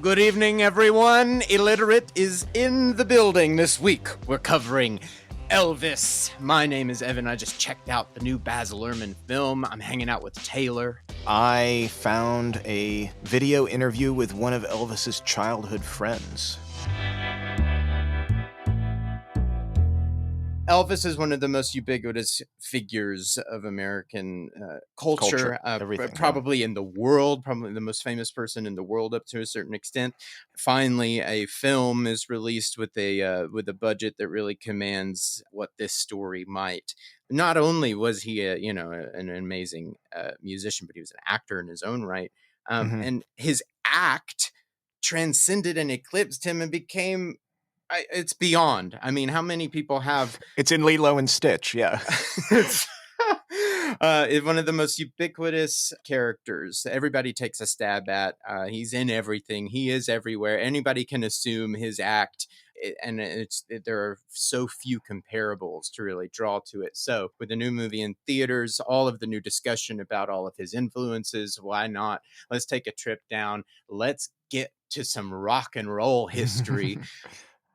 Good evening, everyone. Illiterate is in the building this week. We're covering Elvis. My name is Evan. I just checked out the new Baz Luhrmann film. I'm hanging out with Taylor. I found a video interview with one of Elvis's childhood friends. Elvis is one of the most ubiquitous figures of American culture, probably in the world, probably the most famous person in the world up to a certain extent. Finally, a film is released with a budget that really commands what this story might. Not only was he an amazing musician, but he was an actor in his own right, and his act transcended and eclipsed him and became. It's beyond. I mean, how many people have... It's in Lilo and Stitch, yeah. It's one of the most ubiquitous characters. Everybody takes a stab at. He's in everything. He is everywhere. Anybody can assume his act, and there are so few comparables to really draw to it. So with the new movie in theaters, all of the new discussion about all of his influences, why not? Let's take a trip down. Let's get to some rock and roll history.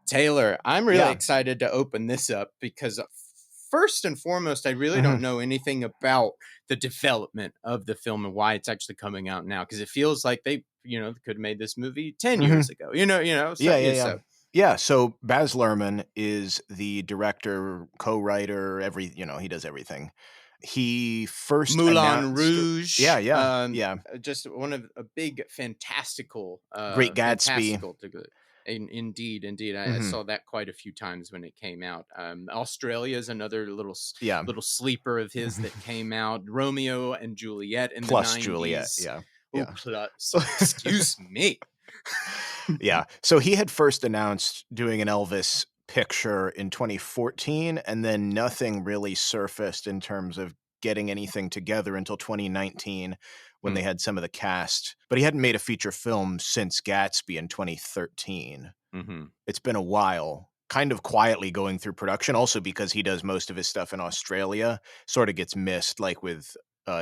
Taylor, I'm really excited to open this up because first and foremost, I really don't know anything about the development of the film and why it's actually coming out now. Because it feels like they, could have made this movie 10 years ago, Yeah. So Baz Luhrmann is the director, co-writer, he does everything. He first Moulin Rouge. Just one of a big, fantastical, Great Gatsby. Indeed. I saw that quite a few times when it came out. Australia is another little sleeper of his that came out. Romeo and Juliet in plus the 90s. Juliet, Plus, excuse me. Yeah. So he had first announced doing an Elvis picture in 2014, and then nothing really surfaced in terms of getting anything together until 2019 when they had some of the cast. But he hadn't made a feature film since Gatsby in 2013. It's been a while, kind of quietly going through production, also because he does most of his stuff in Australia, sort of gets missed, like with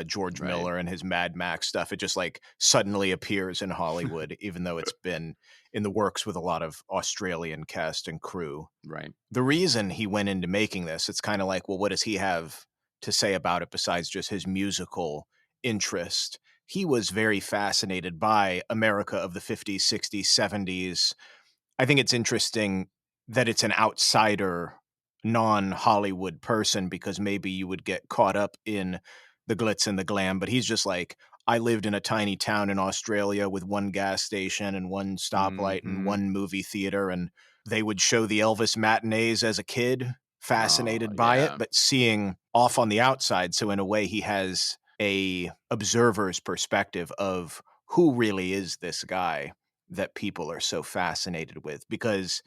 George Miller and his Mad Max stuff. It just like suddenly appears in Hollywood, even though it's been in the works with a lot of Australian cast and crew. Right. The reason he went into making this, it's kind of like, well, what does he have to say about it besides just his musical interest? He was very fascinated by America of the 50s, 60s, 70s. I think it's interesting that it's an outsider, non-Hollywood person, because maybe you would get caught up in the glitz and the glam, but he's just like, I lived in a tiny town in Australia with one gas station and one stoplight and one movie theater, and they would show the Elvis matinees as a kid, fascinated by it, but seeing off on the outside. So in a way, he has a observer's perspective of who really is this guy that people are so fascinated with, because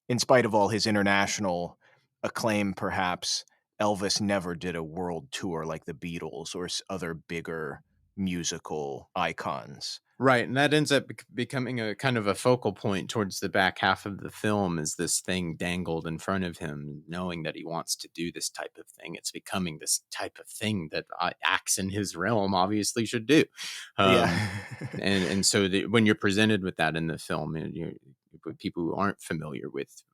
in spite of all his international acclaim, perhaps, Elvis never did a world tour like the Beatles or other bigger musical icons. Right, and that ends up becoming a kind of a focal point towards the back half of the film, is this thing dangled in front of him, knowing that he wants to do this type of thing. It's becoming this type of thing that acts in his realm obviously should do. And so when you're presented with that in the film, and people who aren't familiar with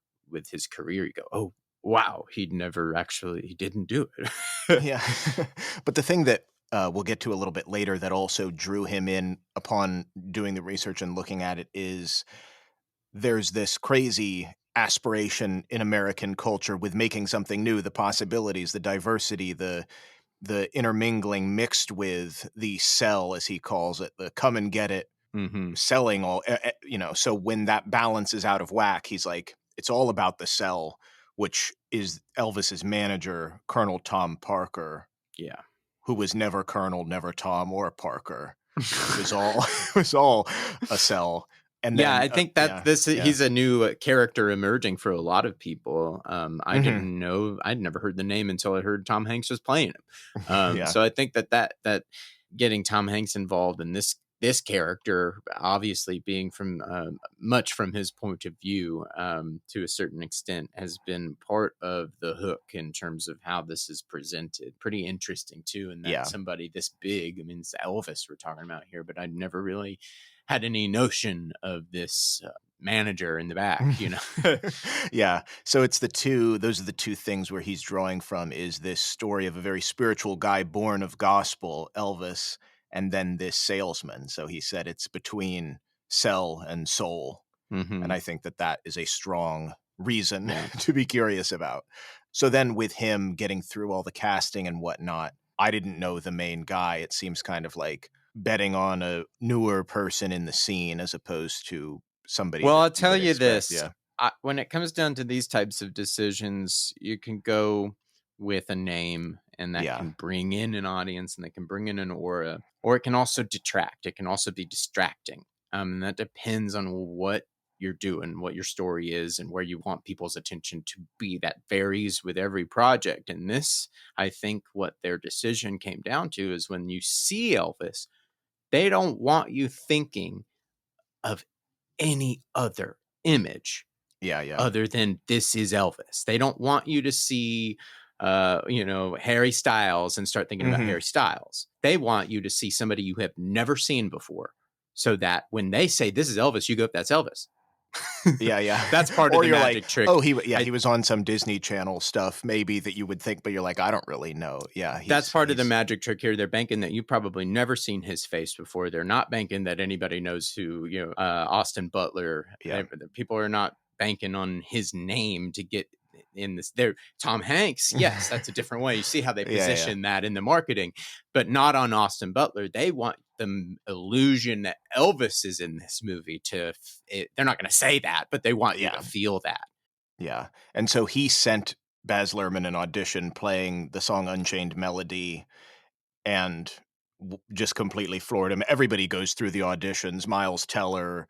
his career, you go, oh, wow, he didn't do it. But the thing that we'll get to a little bit later that also drew him in upon doing the research and looking at it is there's this crazy aspiration in American culture with making something new, the possibilities, the diversity, the intermingling mixed with the sell, as he calls it, the come and get it, selling all, so when that balance is out of whack, he's like, it's all about the sell, which is Elvis's manager, Colonel Tom Parker. Yeah. Who was never Colonel, never Tom or Parker. It was all a sell. And then, I think that he's a new character emerging for a lot of people. I didn't know, I'd never heard the name until I heard Tom Hanks was playing him. So I think that getting Tom Hanks involved in this character, obviously being from much from his point of view, to a certain extent, has been part of the hook in terms of how this is presented. Pretty interesting too, and that somebody this big, I mean, it's Elvis we're talking about here, but I'd never really had any notion of this manager in the back, you know? Yeah. So it's the two those are the two things where he's drawing from is this story of a very spiritual guy born of gospel, Elvis, and then this salesman. So he said it's between sell and soul. And Hmm. I think that that is a strong reason Yeah. to be curious about. So then with him getting through all the casting and whatnot, I didn't know the main guy. It seems kind of like betting on a newer person in the scene as opposed to somebody Well, that I'll you tell would you expect. this. Yeah. When it comes down to these types of decisions, you can go with a name, and that Yeah. can bring in an audience and that can bring in an aura, or it can also detract. It can also be distracting. And that depends on what you're doing, what your story is, and where you want people's attention to be. That varies with every project. And this, I think, what their decision came down to is when you see Elvis, they don't want you thinking of any other image Yeah, yeah. other than this is Elvis. They don't want you to see Harry Styles and start thinking about Mhm. Harry Styles. They want you to see somebody you have never seen before so that when they say this is Elvis, you go, that's Elvis. Yeah, yeah. That's part of Or the you're like, magic trick. "Oh, he I was on some Disney Channel stuff maybe that you would think," but you're like, "I don't really know." Yeah, That's part of the he's magic trick here. They're banking that you've probably never seen his face before. They're not banking that anybody knows who, Austin Butler. yeah. People are not banking on his name to get in this. There, Tom Hanks. Yes, that's a different way. You see how they Yeah, yeah. position that in the marketing, but not on Austin Butler. They want the illusion that Elvis is in this movie. They're not going to say that, but they want you to Yeah. feel that. Yeah, and so he sent Baz Luhrmann an audition playing the song Unchained Melody and just completely floored him. Everybody goes through the auditions, Miles Teller,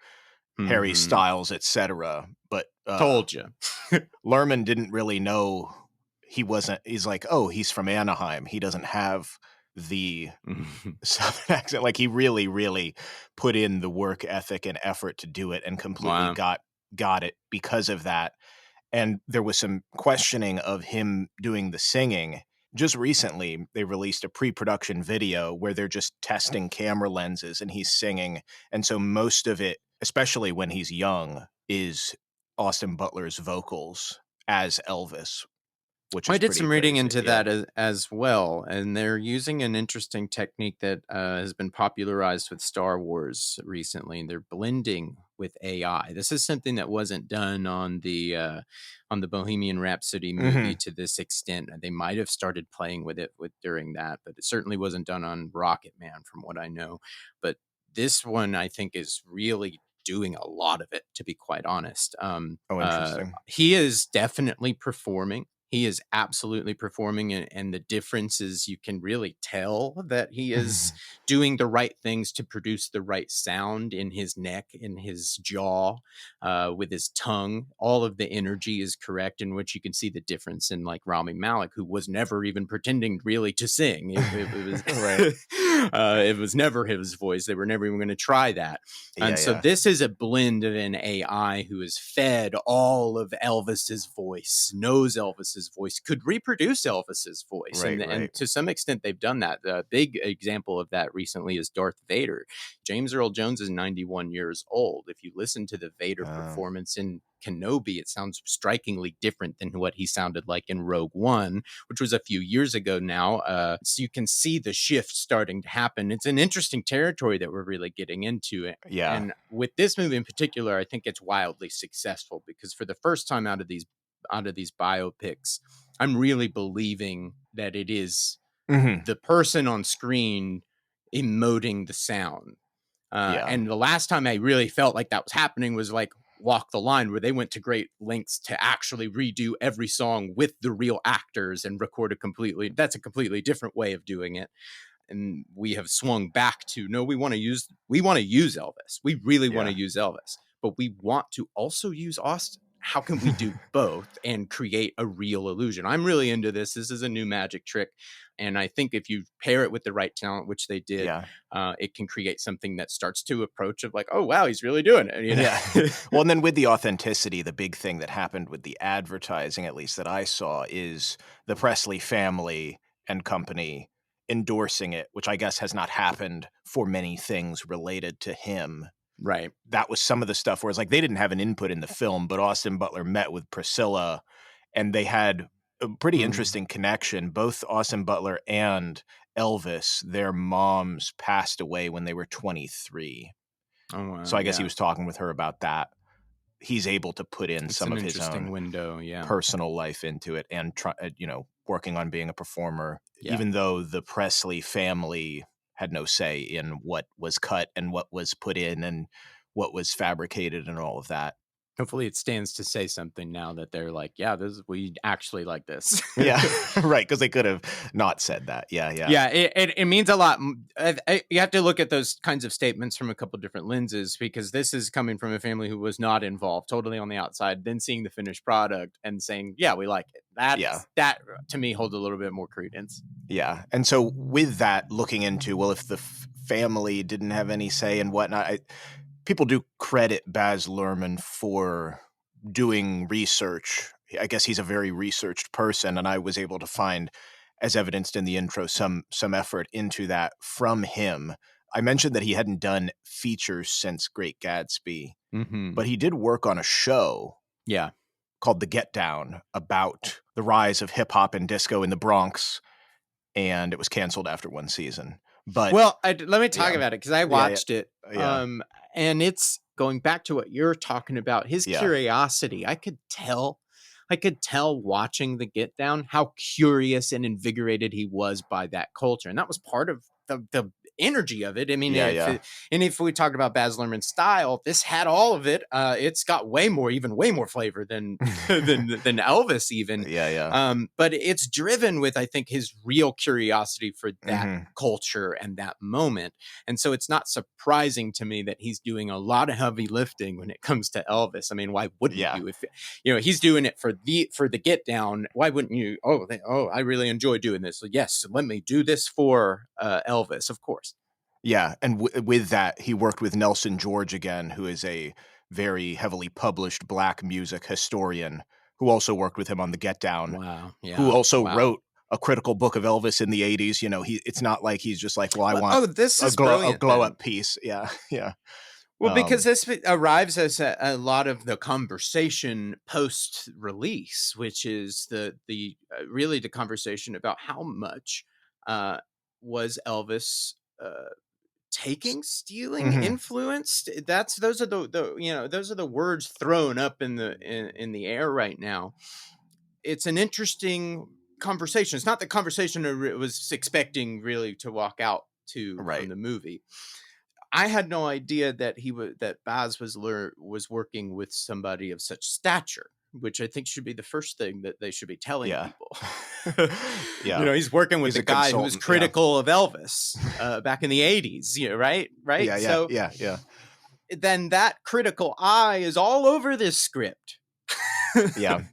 Harry Hmm. Styles, etc. But Told you. Luhrmann didn't really know he's like, "Oh, he's from Anaheim. He doesn't have the Southern accent." Like, he really, really put in the work ethic and effort to do it and completely Wow. got it because of that. And there was some questioning of him doing the singing. Just recently, they released a pre-production video where they're just testing camera lenses and he's singing. And so most of it, especially when he's young, is Austin Butler's vocals as Elvis, which I is did pretty some reading crazy. into Yeah. that as well, and they're using an interesting technique that has been popularized with Star Wars recently. They're blending with AI. This is something that wasn't done on the Bohemian Rhapsody movie Mhm. to this extent. They might have started playing with it during that, but it certainly wasn't done on Rocket Man, from what I know. But this one, I think, is really doing a lot of it. To be quite honest, Oh, interesting. he is definitely performing. He is absolutely performing, and the difference is you can really tell that he is doing the right things to produce the right sound in his neck, in his jaw, with his tongue. All of the energy is correct, in which you can see the difference in like Rami Malek, who was never even pretending really to sing. It was Right. it was never his voice. They were never even going to try that. Yeah, And so yeah. this is a blend of an AI who is fed all of Elvis's voice, knows Elvis's voice, could reproduce Elvis's voice. Right, And right. to some extent, they've done that. A big example of that recently is Darth Vader. James Earl Jones is 91 years old. If you listen to the Vader Uh, performance in Kenobi, it sounds strikingly different than what he sounded like in Rogue One, which was a few years ago now. So you can see the shift starting to happen. It's an interesting territory that we're really getting into. yeah. And with this movie in particular, I think it's wildly successful because for the first time out of these biopics, I'm really believing that it is Mhm. the person on screen emoting the sound. Yeah. And the last time I really felt like that was happening was like Walk the Line, where they went to great lengths to actually redo every song with the real actors and record a completely. That's a completely different way of doing it. And we have swung back to no, we want to use Elvis. We really want to Yeah. use Elvis, but we want to also use Austin. How can we do both and create a real illusion? I'm really into this. This is a new magic trick. And I think if you pair it with the right talent, which they did, Yeah. it can create something that starts to approach of like, oh, wow, he's really doing it. Yeah. Well, and then with the authenticity, the big thing that happened with the advertising, at least that I saw, is the Presley family and company endorsing it, which I guess has not happened for many things related to him. Right. That was some of the stuff where it's like they didn't have an input in the film, but Austin Butler met with Priscilla and they had a pretty Mm. interesting connection. Both Austin Butler and Elvis, their moms passed away when they were 23. Oh, So wow. I guess he Yeah. was talking with her about that. He's able to put in It's some an of his interesting own window. Yeah. personal life into it and working on being a performer, Yeah. even though the Presley family had no say in what was cut and what was put in and what was fabricated and all of that. Hopefully, it stands to say something now that they're like, yeah, we actually like this. Yeah, right, because they could have not said that. Yeah, yeah, Yeah, it means a lot. You have to look at those kinds of statements from a couple different lenses because this is coming from a family who was not involved, totally on the outside, then seeing the finished product and saying, "Yeah, we like it." yeah, That to me holds a little bit more credence. yeah. And so with that, looking into, well, if the family didn't have any say and whatnot, people do credit Baz Luhrmann for doing research. I guess he's a very researched person, and I was able to find, as evidenced in the intro, some effort into that from him. I mentioned that he hadn't done features since Great Gatsby, Hmm. but he did work on a show Yeah. called The Get Down about the rise of hip hop and disco in the Bronx, and it was canceled after one season. But Well, let me talk yeah, about it because I yeah, watched it, yeah, and it's going back to what you're talking about. His yeah, curiosity, I could tell watching the Get Down how curious and invigorated he was by that culture, and that was part of the energy of it. I mean, yeah, yeah, if we talk about Baz Luhrmann's style, this had all of it. It's got even way more flavor than than Elvis even. yeah, yeah. But it's driven with, I think, his real curiosity for that Hmm. culture and that moment. And so it's not surprising to me that he's doing a lot of heavy lifting when it comes to Elvis. I mean, why wouldn't Yeah, you? If he's doing it for the Get Down, why wouldn't you? I really enjoy doing this. So yes, let me do this for Elvis, of course. yeah. And with that, he worked with Nelson George again, who is a very heavily published black music historian who also worked with him on the Get Down, Wow. who Yeah. also Wow. wrote a critical book of Elvis in the 80s. It's not like he's just like, well, I Well, want oh, this a is brilliant glow then. up piece. Yeah, yeah. Well, because Um, this arrives as a lot of the conversation post release, which is the really the conversation about how much uh, was Elvis taking, stealing, mhm, influenced. That's those are those are the words thrown up in the air right now. It's an interesting conversation. It's not the conversation I was expecting really to walk out to from right. the movie. I had no idea that Baz was working with somebody of such stature, which I think should be the first thing that they should be telling Yeah. people. Yeah. He's working with He's a a guy who was consultant. Yeah. critical of Elvis back in the '80s. Right, right. Yeah. Yeah. So Yeah. Yeah. then that critical eye is all over this script. Yeah.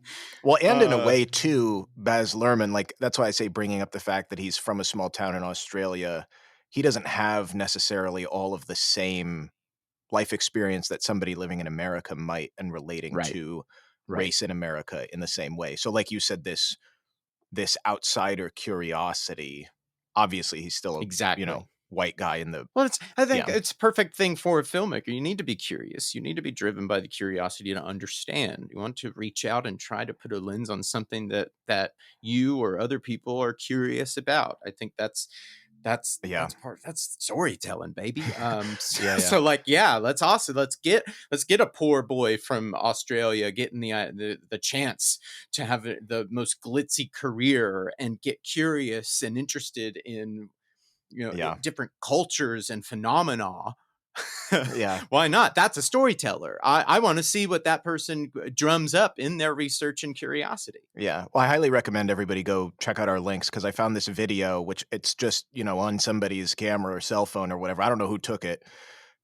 Well, and in a uh, way too, Baz Luhrmann, like that's why I say bringing up the fact that he's from a small town in Australia, he doesn't have necessarily all of the same life experience that somebody living in America might and relating right, to right, race in America in the same way. So like you said, this outsider curiosity, obviously he's still a, exactly. white guy in the Well, I think yeah. it's a perfect thing for a filmmaker. You need to be curious. You need to be driven by the curiosity to understand. You want to reach out and try to put a lens on something that you or other people are curious about. I think Yeah. that's storytelling, baby. Yeah, yeah. So like, yeah, that's awesome. Let's get a poor boy from Australia getting the chance to have the most glitzy career and get curious and interested in Yeah. different cultures and phenomena. Yeah. Why not? That's a storyteller. I want to see what that person drums up in their research and curiosity. Yeah. Well, I highly recommend everybody go check out our links because I found this video, which it's just, on somebody's camera or cell phone or whatever. I don't know who took it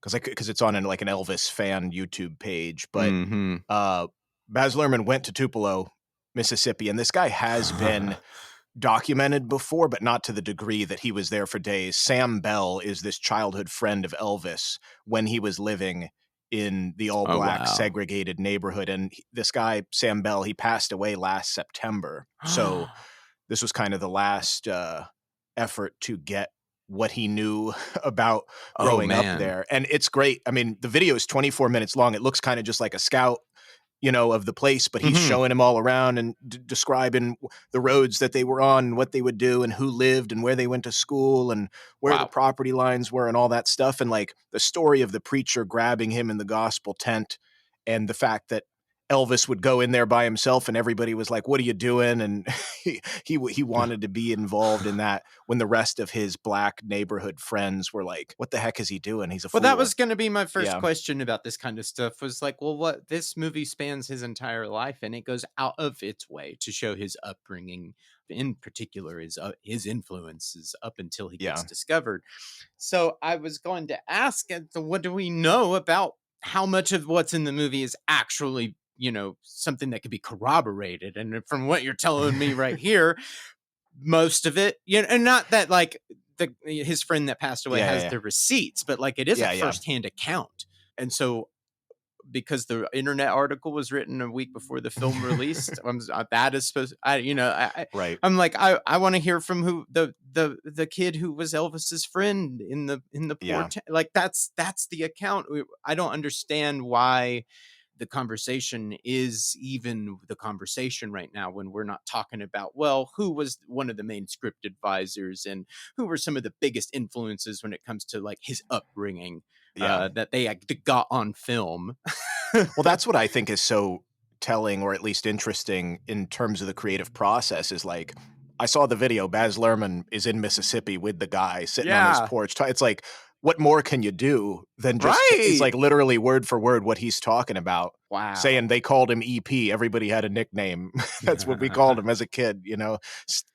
because it's on like an Elvis fan YouTube page. But Hmm. uh, Baz Luhrmann went to Tupelo, Mississippi, and this guy has been documented before, but not to the degree that he was there for days. Sam Bell is this childhood friend of Elvis when he was living in the all Oh black wow. segregated neighborhood. And this guy, Sam Bell, he passed away last September. So this was kind of the last effort to get what he knew about Oh, growing up man. there. And it's great. I mean, the video is 24 minutes long. It looks kind of just like a scout, of the place, but he's Mhm. showing him all around and describing the roads that they were on and what they would do and who lived and where they went to school and where the Wow. property lines were and all that stuff. And like the story of the preacher grabbing him in the gospel tent and the fact that Elvis would go in there by himself and everybody was like, "What are you doing?" And he wanted to be involved in that when the rest of his black neighborhood friends were like, "What the heck is he doing? He's a Well, that fool." was gonna be my first Yeah, question about this kind of stuff was like, well, what this movie spans his entire life, and it goes out of its way to show his upbringing, in particular, his influences up until he gets yeah, discovered. So I was going to ask, so what do we know about how much of what's in the movie is actually, something that could be corroborated? And from what you're telling me right here, most of it, and not that like his friend that passed away yeah, yeah, has yeah, the receipts, but like it is a yeah, yeah. firsthand account. And so because the internet article was written a week before the film released, that is supposed Right. I'm like I want to hear from who the kid who was Elvis's friend in the poor Yeah. like that's the account. I don't understand why the conversation is even the conversation right now when we're not talking about, well, who was one of the main script advisors and who were some of the biggest influences when it comes to like his upbringing, Yeah. that they got on film. Well, that's what I think is so telling or at least interesting in terms of the creative process is like I saw the video. Baz Luhrmann is in Mississippi with the guy sitting on his Yeah. porch. It's like, what more can you do than just it's Right. like literally word for word what he's talking about, saying Wow. they called him EP. Everybody had a nickname. That's what we called him as a kid,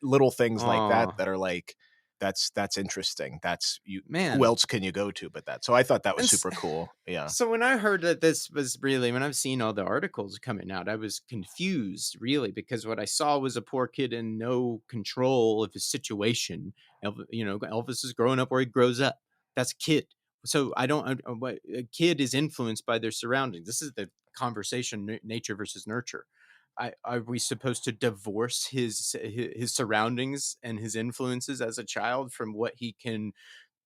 little things like that Oh, that are like, that's interesting. That's you. Who man. else can you go to but that? So I thought that was And super cool. Yeah. so when I heard that this was really when I've seen all the articles coming out, I was confused really because what I saw was a poor kid in no control of his situation. Elvis is growing up where he grows up. That's a kid. So I don't what a kid is influenced by their surroundings. This is the conversation nature versus nurture. Are we supposed to divorce his surroundings and his influences as a child from what he can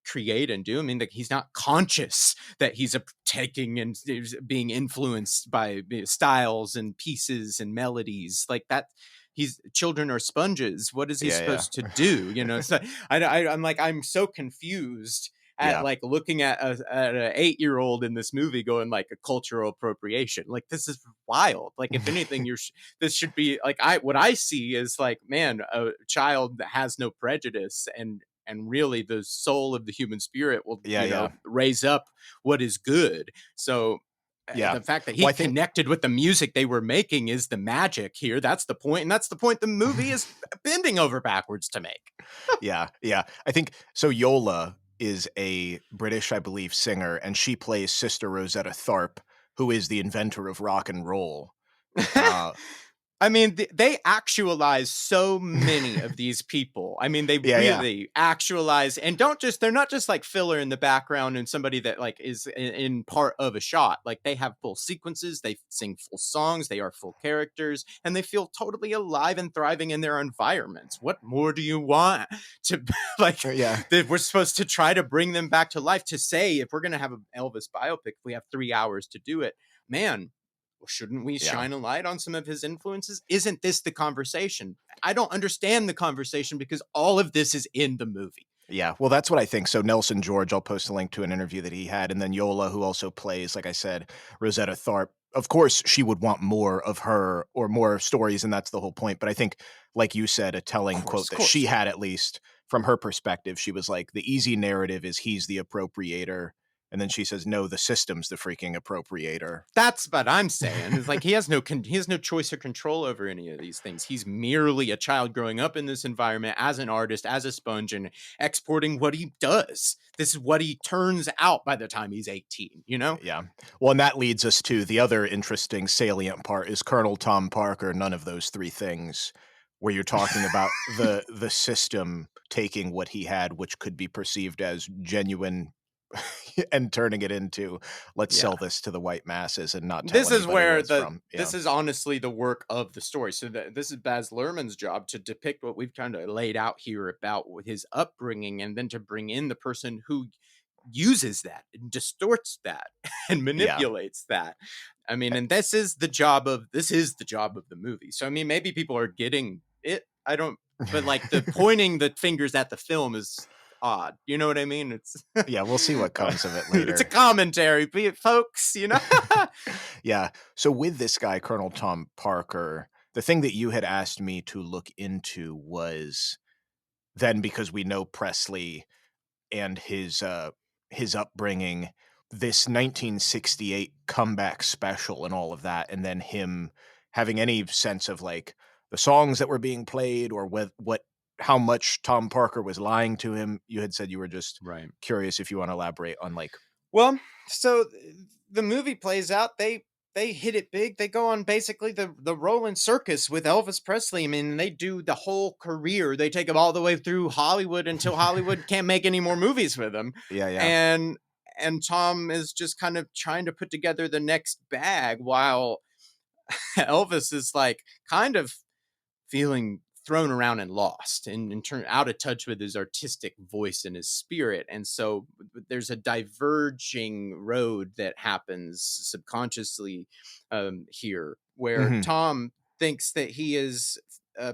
create and do? I mean, like he's not conscious that he's taking and is being influenced by styles and pieces and melodies like that. He's children are sponges. What is he Yeah, supposed to do? yeah. So I'm like I'm so confused at Yeah. like looking at an 8-year-old in this movie going like a cultural appropriation. Like this is wild. Like if anything, this should be like I what I see is like man, a child that has no prejudice and really the soul of the human spirit will Yeah, yeah. raise up what is good. So Yeah. the fact that Well, he I think connected with the music they were making is the magic here. That's the point, and that's the point the movie is bending over backwards to make. yeah, yeah. I think so Yola is a British, I believe, singer, and she plays Sister Rosetta Tharpe, who is the inventor of rock and roll. Uh, I mean, they actualize so many of these people. I mean, they yeah, yeah. really actualize and don't just, they're not just like filler in the background and somebody that like is in part of a shot. Like they have full sequences, they sing full songs, they are full characters, and they feel totally alive and thriving in their environments. What more do you want to like? Yeah. That we're supposed to try to bring them back to life to say, if we're going to have an Elvis biopic, if we have 3 hours to do it, man, well, shouldn't we Yeah. shine a light on some of his influences? Isn't this the conversation? I don't understand the conversation because all of this is in the movie. Yeah, well, that's what I think. So Nelson George, I'll post a link to an interview that he had, and then Yola, who also plays, like I said, Rosetta Tharpe. Of course, she would want more of her or more stories, and that's the whole point. But I think, like you said, a telling quote Of that she course. had, at least from her perspective, she was like, the easy narrative is he's the appropriator. And then she says, no, the system's the freaking appropriator. That's what I'm saying. Is like he has no choice or control over any of these things. He's merely a child growing up in this environment as an artist, as a sponge, and exporting what he does. This is what he turns out by the time he's 18. Yeah. Well, and that leads us to the other interesting salient part is Colonel Tom Parker, none of those three things, where you're talking about the system taking what he had, which could be perceived as genuine and turning it into, let's Yeah. sell this to the white masses and not tell This is anybody where where it's from. Yeah. this is honestly the work of the story. So this is Baz Luhrmann's job to depict what we've kind of laid out here about with his upbringing, and then to bring in the person who uses that and distorts that and Yeah. manipulates that. I mean, Eh, and this is the job of the movie. So I mean, maybe people are getting it. I don't, but like the pointing the fingers at the film is odd. You know what I mean? It's yeah, we'll see what comes of it it's a later. commentary, be it folks, you know? Yeah. So with this guy, Colonel Tom Parker, the thing that you had asked me to look into was then, because we know Presley and his upbringing, this 1968 comeback special and all of that, and then him having any sense of like the songs that were being played or what how much Tom Parker was lying to him. You had said you were just Right. curious if you want to elaborate on like. Well, so the movie plays out. They hit it big. They go on basically the rolling circus with Elvis Presley. I mean, they do the whole career. They take him all the way through Hollywood until Hollywood can't make any more movies with him. Yeah, yeah. And and Tom is just kind of trying to put together the next bag while Elvis is like kind of feeling thrown around and lost and turn out of touch with his artistic voice and his spirit. And so there's a diverging road that happens subconsciously here where Mhm. Tom thinks that he is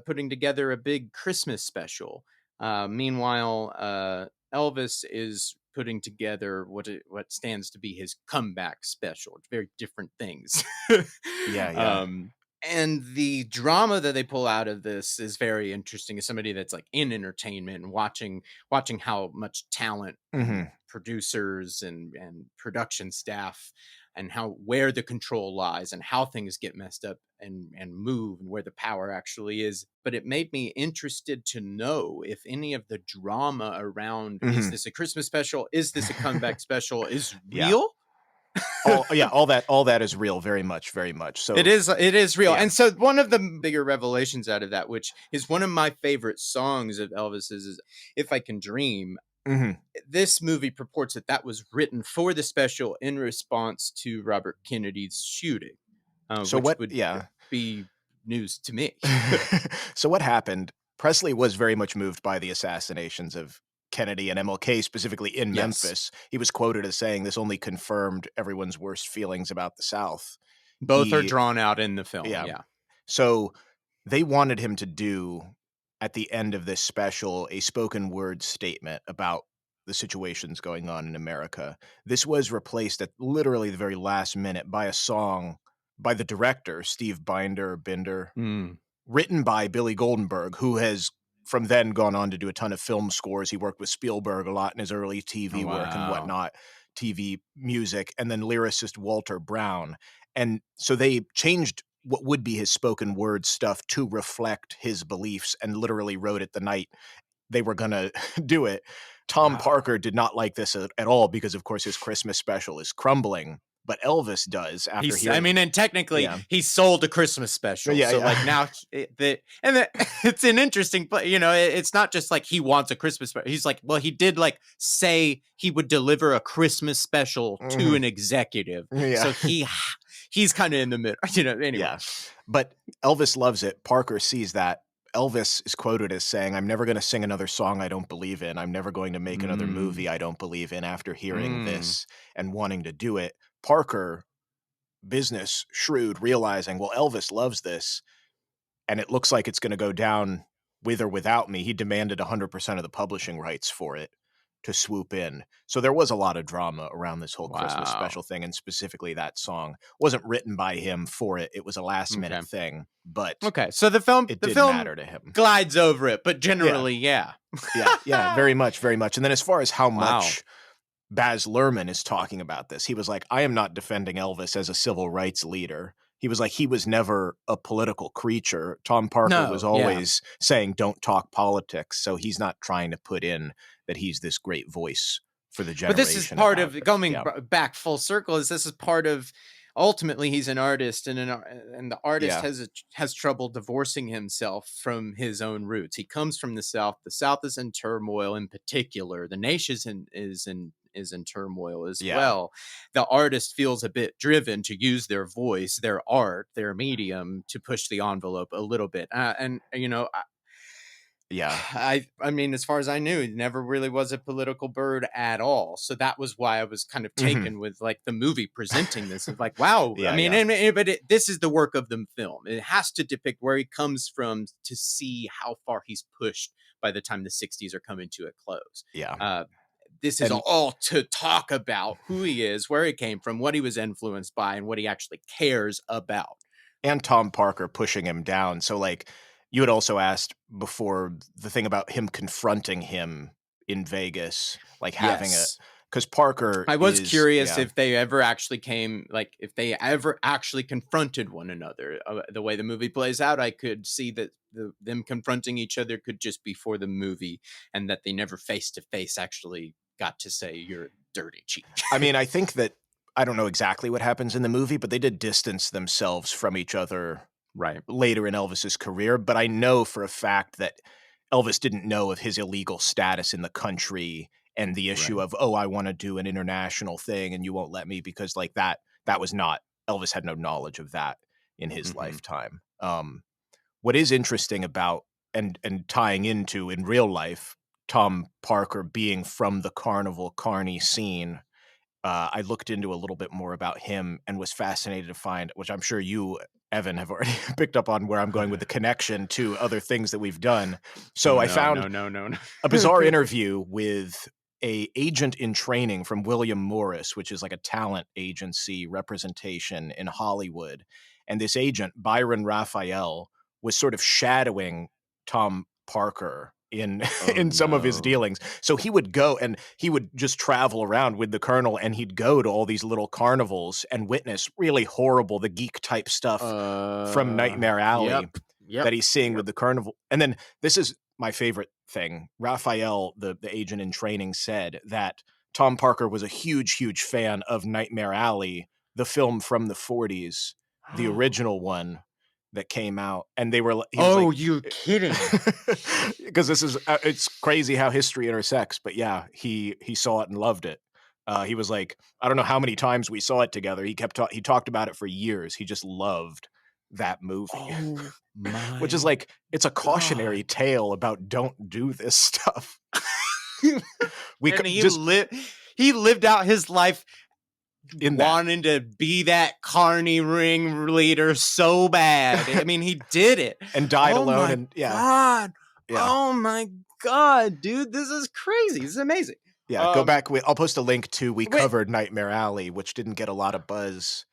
putting together a big Christmas special. Meanwhile, Elvis is putting together what stands to be his comeback special. It's very different things. Yeah, yeah. um, and the drama that they pull out of this is very interesting as somebody that's like in entertainment and watching how much talent and Mhm. producers and production staff and how where the control lies and how things get messed up and move and where the power actually is. But it made me interested to know if any of the drama around, is Mhm. this a Christmas special, is this a comeback special, is Yeah. real. All that is real, very much, very much. So, It is real. yeah. And so one of the bigger revelations out of that, which is one of my favorite songs of Elvis's, is If I Can Dream. Mhm. This movie purports that that was written for the special in response to Robert Kennedy's shooting, So which what would yeah. be news to me. So what happened? Presley was very much moved by the assassinations of Kennedy and MLK, specifically in Yes. Memphis. He was quoted as saying, "This only confirmed everyone's worst feelings about the South." Both are He drawn out in the film. Yeah. Yeah. So they wanted him to do, at the end of this special, a spoken word statement about the situations going on in America. This was replaced at literally the very last minute by a song by the director, Steve Binder, Mm. written by Billy Goldenberg, who has from then gone on to do a ton of film scores. He worked with Spielberg a lot in his early Oh, TV work and wow. whatnot, TV music, and then lyricist Walter Brown. And so they changed what would be his spoken word stuff to reflect his beliefs and literally wrote it the night they were going to do it. Tom Wow. Parker did not like this at all because, of course, his Christmas special is crumbling. But Elvis does after I hearing, mean, and technically, yeah, he sold a Christmas special. yeah, So, like, yeah. now, it's an interesting, but it's not just like he wants a Christmas special. He's like, well, he did like say he would deliver a Christmas special to Mhm. an executive. Yeah. So he's kind of in the middle, anyway. Yeah. But Elvis loves it. Parker sees that. Elvis is quoted as saying, "I'm never gonna sing another song I don't believe in. I'm never going to make another Mm, movie I don't believe in," after hearing mm. this and wanting to do it. Parker, business shrewd, realizing, well, Elvis loves this, and it looks like it's gonna go down with or without me. He demanded 100% of the publishing rights for it to swoop in. So there was a lot of drama around this whole Christmas Wow. special thing, and specifically that song. Wasn't written by him for it. It was a last Okay. minute thing, but Okay. So the film, it the did film matter to him. glides over it, but Yeah. generally, yeah. Yeah. Yeah. Very much. Very much. And then as far as how Wow. much Baz Luhrmann is talking about this, he was like, I am not defending Elvis as a civil rights leader. He was like, he was never a political creature. Tom Parker was No. Yeah. always saying, don't talk politics. So he's not trying to put in that he's this great voice for the But this is generation part about of this. going Yeah. back full circle. Is this is part of ultimately he's an artist and the artist Yeah. has trouble divorcing himself from his own roots. He comes from the South. The South is in turmoil. In particular, the nation is in is in turmoil as Yeah. well. The artist feels a bit driven to use their voice, their art, their medium to push the envelope a little bit. And you know, Yeah. I mean, as far as I knew, he never really was a political bird at all. So that was why I was kind of Mhm. taken with like the movie presenting this of like, wow. I Yeah, mean, yeah. but this is the work of the film. It has to depict where he comes from to see how far he's pushed by the time the '60s are coming to a close. Yeah. Uh, this is And all to talk about who he is, where he came from, what he was influenced by, and what he actually cares about. Tom Parker pushing him down. So, like, you had also asked before the thing about him confronting him in Vegas, like having a Yes. because Parker I was is curious yeah. if they ever actually came, like, if they ever actually confronted one another. The way the movie plays out, I could see that them confronting each other could just be for the movie, and that they never face to face actually got to say you're dirty cheat. I mean, I think that I don't know exactly what happens in the movie, but they did distance themselves from each other Right. later in Elvis's career, but I know for a fact that Elvis didn't know of his illegal status in the country and the issue Right. of, "Oh, I wanna do an international thing and you won't let me," because, like, that was not Elvis had no knowledge of that in his Hmm. lifetime. What is interesting about and tying into, in real life, Tom Parker being from the Carnival Carney scene, I looked into a little bit more about him and was fascinated to find, which I'm sure you, Evan, have already picked up on where I'm going with the connection to other things that we've done. So Oh I no, found no, no, no, a bizarre no. interview with a agent in training from William Morris, which is like a talent agency representation in Hollywood. And this agent, Byron Raphael, was sort of shadowing Tom Parker in Oh in some of his no. dealings. So he would go and he would just travel around with the colonel and he'd go to all these little carnivals and witness really horrible, the geek type stuff from Nightmare Alley Yep, yep, that he's seeing yep. with the carnival. And then this is my favorite thing. Raphael, the agent in training, said that Tom Parker was a huge, huge fan of Nightmare Alley, the film from the 40s, the original one that came out. And they were, he was Oh, like, you're kidding. because this is, it's crazy how history intersects. But yeah, he saw it and loved it. He was like, I don't know how many times we saw it together. He talked about it for years. He just loved that movie. Oh Which is my like, it's a cautionary god. tale about don't do this stuff. We And could just he lived out his life in that wanting to be that Carney ring leader so bad. I mean, he did it. and died Oh alone my and yeah, god. yeah. Oh my god, dude, this is crazy. This is amazing. Yeah, go Um, back I'll post a link to we wait, covered Nightmare Alley, which didn't get a lot of buzz,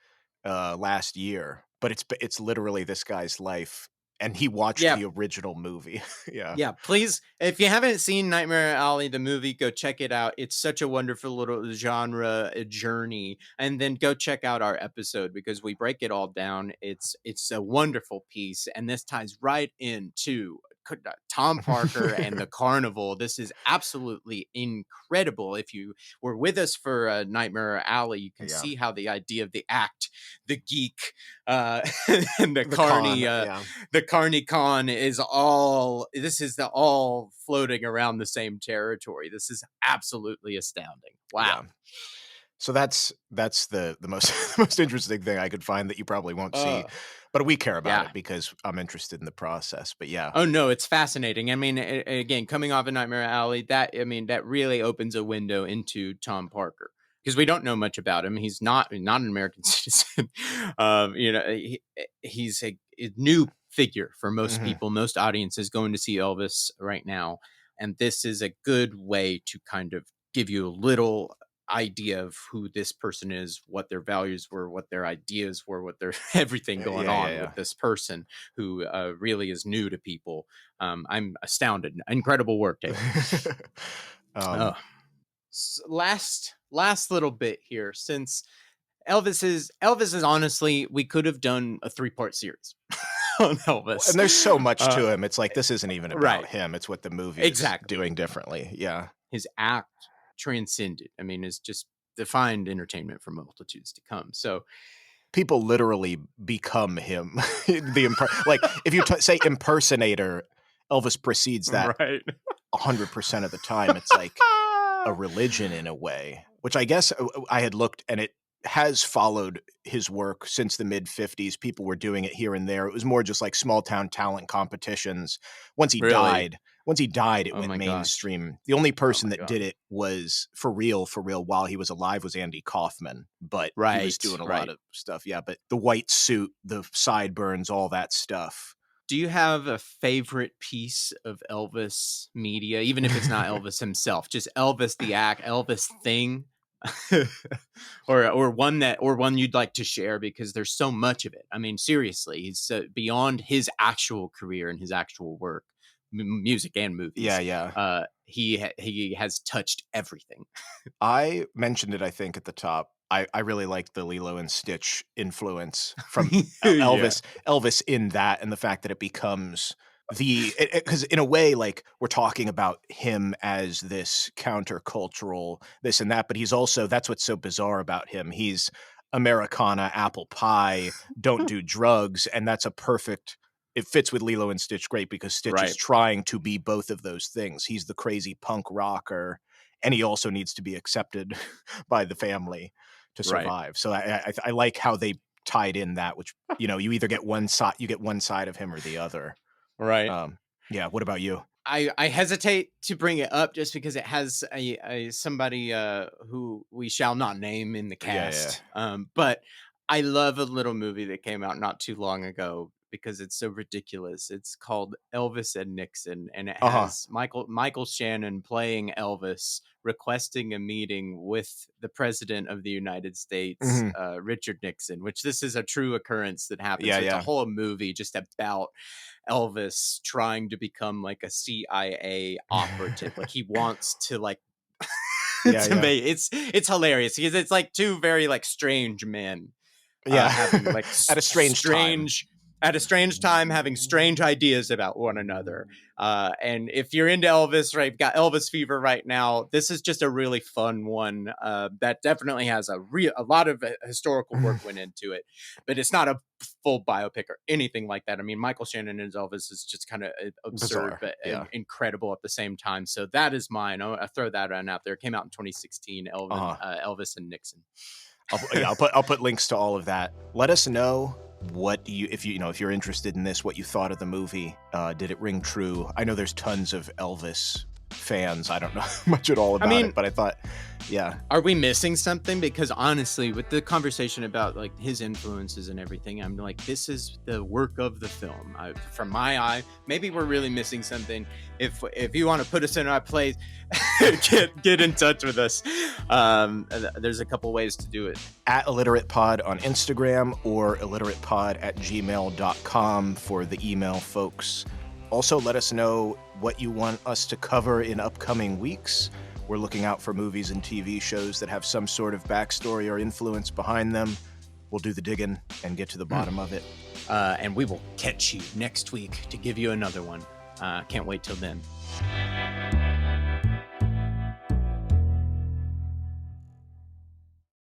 last year, but it's literally this guy's life, and he watched yeah, the original movie. Yeah. yeah, please, if you haven't seen Nightmare Alley, the movie, go check it out. It's such a wonderful little genre journey. And then go check out our episode because we break it all down. It's a wonderful piece. And this ties right into Tom Parker and the carnival. This is absolutely incredible. If you were with us for Nightmare Alley, you can Yeah. see how the idea of the act, the geek, uh, and The con, uh, yeah. the Carney Con is all, this is the all floating around the same territory. This is absolutely astounding. Wow. Yeah. So that's the most the most interesting thing I could find that you probably won't see, Uh, but we care about yeah. it because I'm interested in the process. But yeah, Oh no, it's fascinating. I mean, again, coming off of Nightmare Alley, that really opens a window into Tom Parker because we don't know much about him. He's not an American citizen. He's a new figure for most mhm, people, most audiences going to see Elvis right now, and this is a good way to kind of give you a little idea of who this person is, what their values were, what their ideas were, what their everything going yeah, yeah, on yeah. with this person who really is new to people. I'm astounded. Incredible work, David. um, Oh, last little bit here, since Elvis is honestly, we could have done a 3-part series on Elvis. and there's so much Uh, to him. It's like this isn't even about right, him. It's what the movie is exactly. doing differently. Yeah. His act transcended. I mean, is just defined entertainment for multitudes to come. So, People literally become him. Like if you say impersonator, Elvis precedes that right. 100% of the time. It's like a religion in a way, which I guess I had looked, and it has followed his work since the mid 50s. People were doing it here and there. It was more just like small town talent competitions. Once he Really? died, once he died, it Oh went my gosh. mainstream. The only Oh person my that god. did it was for real while he was alive was Andy Kaufman, but he was Right, doing a lot right. of stuff. Yeah, but the white suit, the sideburns, all that stuff. Do you have a favorite piece of Elvis media, even if it's not Elvis himself, just Elvis the act, Elvis thing, or one you'd like to share because there's so much of it. I mean, seriously, he's beyond his actual career and his actual work, music and Yeah, movies. yeah. He has touched everything. I mentioned it, I think, at the top. I really like the Lilo and Stitch influence from Yeah, Elvis in that, and the fact that it becomes because in a way, like, we're talking about him as this countercultural this and that, but he's also that's what's so bizarre about him. He's Americana, apple pie, don't do drugs, and that's a perfect it fits with Lilo and Stitch great because Stitch is right, trying to be both of those things. He's the crazy punk rocker, and he also needs to be accepted by the family to right, survive. So I like how they tied in that, which you either get one side of him or the other. right. Um, yeah. What about you? I hesitate to bring it up just because it has a somebody who we shall not name in the Yeah, yeah. cast. But I love a little movie that came out not too long ago because it's so ridiculous. It's called Elvis and Nixon, and it Uh huh. has Michael Shannon playing Elvis, requesting a meeting with the president of the United States, Hmm. Richard Nixon. Which this is a true occurrence that happened. Yeah, So it's a yeah. whole movie just about Elvis trying to become like a CIA operative. Like he wants to like Yeah, to yeah. make it's hilarious because it's like two very like strange men Yeah. having like At a strange time. strange at a strange time having strange ideas about one another. And if you're into Elvis, right, you've got Elvis fever right now. This is just a really fun one that definitely has a lot of historical work went into it, but it's not a full biopic or anything like that. I mean, Michael Shannon as Elvis is just kind of absurd, Bizarre. but Yeah. incredible at the same time. So that is mine. I throw that one out there. It came out in 2016. Uh huh. Elvis and Nixon. I'll put links to all of that. Let us know what you if if you're interested in this, what you thought of the movie. Did it ring true? I know there's tons of Elvis fans. I don't know much at all I about it, mean, but I thought, yeah, are we missing something? Because honestly, with the conversation about like his influences and everything, I'm like, this is the work of the film. From my eye, maybe we're really missing something. If you want to put us in our place, get in touch with us. There's a couple ways to do it. at IlliteratePod on Instagram or illiteratepod@gmail.com for the email folks. Also, let us know what you want us to cover in upcoming weeks. We're looking out for movies and TV shows that have some sort of backstory or influence behind them. We'll do the digging and get to the bottom of it. And we will catch you next week to give you another one. Can't wait till then.